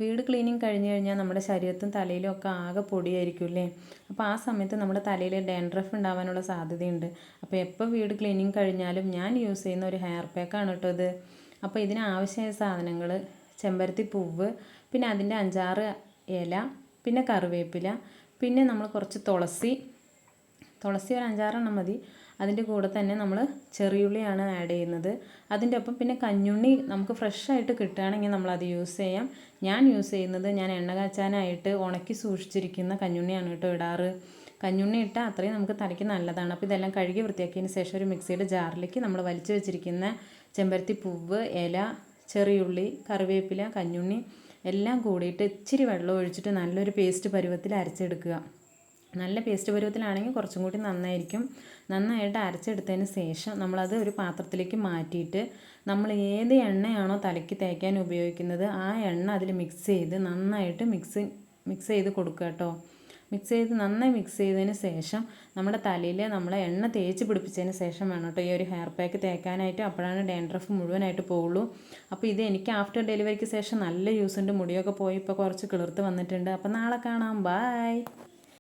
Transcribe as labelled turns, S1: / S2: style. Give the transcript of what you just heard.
S1: വീട് ക്ലീനിങ് കഴിഞ്ഞ് കഴിഞ്ഞാൽ നമ്മുടെ ശരീരത്തും തലയിലും ഒക്കെ ആകെ പൊടിയായിരിക്കും അല്ലേ. അപ്പോൾ ആ സമയത്ത് നമ്മുടെ തലയിൽ ഡാൻഡ്രഫ് ഉണ്ടാവാനുള്ള സാധ്യതയുണ്ട്. അപ്പോൾ എപ്പോൾ വീട് ക്ലീനിങ് കഴിഞ്ഞാലും ഞാൻ യൂസ് ചെയ്യുന്ന ഒരു ഹെയർ പാക്കാണ് കേട്ടോ ഇത്. അപ്പോൾ ഇതിന് ആവശ്യമായ സാധനങ്ങൾ ചെമ്പരത്തി പൂവ്, പിന്നെ അതിൻ്റെ 5-6 ഇല, പിന്നെ കറിവേപ്പില, പിന്നെ നമ്മൾ കുറച്ച് തുളസി ഒരു 5-6 എണ്ണം മതി. അതിൻ്റെ കൂടെ തന്നെ നമ്മൾ ചെറിയുള്ളിയാണ് ആഡ് ചെയ്യുന്നത്. അതിൻ്റെ ഒപ്പം പിന്നെ കഞ്ഞുണ്ണി നമുക്ക് ഫ്രഷായിട്ട് കിട്ടുകയാണെങ്കിൽ നമ്മളത് യൂസ് ചെയ്യാം. ഞാൻ യൂസ് ചെയ്യുന്നത് ഞാൻ എണ്ണ കാച്ചാനായിട്ട് ഉണക്കി സൂക്ഷിച്ചിരിക്കുന്ന കഞ്ഞുണ്ണിയാണ് കേട്ടോ ഇടാറ്. കഞ്ഞുണ്ണി ഇട്ടാൽ അത്രയും നമുക്ക് തലയ്ക്ക് നല്ലതാണ്. അപ്പോൾ ഇതെല്ലാം കഴുകി വൃത്തിയാക്കിയതിന് ശേഷം ഒരു മിക്സിയുടെ ജാറിലേക്ക് നമ്മൾ വലിച്ചു വെച്ചിരിക്കുന്ന ചെമ്പരത്തി പൂവ്, ഇല, ചെറിയുള്ളി, കറിവേപ്പില, കഞ്ഞുണ്ണി എല്ലാം കൂടിയിട്ട് ഇച്ചിരി വെള്ളം ഒഴിച്ചിട്ട് നല്ലൊരു പേസ്റ്റ് പരുവത്തിൽ അരച്ചെടുക്കുക. നല്ല പേസ്റ്റ് പരുവത്തിലാണെങ്കിൽ കുറച്ചും കൂടി നന്നായിരിക്കും. നന്നായിട്ട് അരച്ചെടുത്തതിന് ശേഷം നമ്മളത് ഒരു പാത്രത്തിലേക്ക് മാറ്റിയിട്ട് നമ്മൾ ഏത് എണ്ണയാണോ തലയ്ക്ക് തേക്കാൻ ഉപയോഗിക്കുന്നത് ആ എണ്ണ അതിൽ മിക്സ് ചെയ്ത് നന്നായിട്ട് മിക്സ് ചെയ്ത് കൊടുക്കുക കേട്ടോ. നന്നായി മിക്സ് ചെയ്തതിന് ശേഷം നമ്മുടെ തലയിൽ നമ്മൾ എണ്ണ തേച്ച് പിടിപ്പിച്ചതിന് ശേഷം വേണം കേട്ടോ ഈ ഒരു ഹെയർ പാക്ക് തേക്കാനായിട്ട്. അപ്പോഴാണ് ഡാൻഡ്രഫ് മുഴുവനായിട്ട് പോകുള്ളൂ. അപ്പോൾ ഇത് എനിക്ക് ആഫ്റ്റർ ഡെലിവറിക്ക് ശേഷം നല്ല യൂസ് ഉണ്ട്. മുടിയൊക്കെ പോയി ഇപ്പോൾ കുറച്ച് കിളിർത്ത് വന്നിട്ടുണ്ട്. അപ്പോൾ നാളെ കാണാം. ബൈ.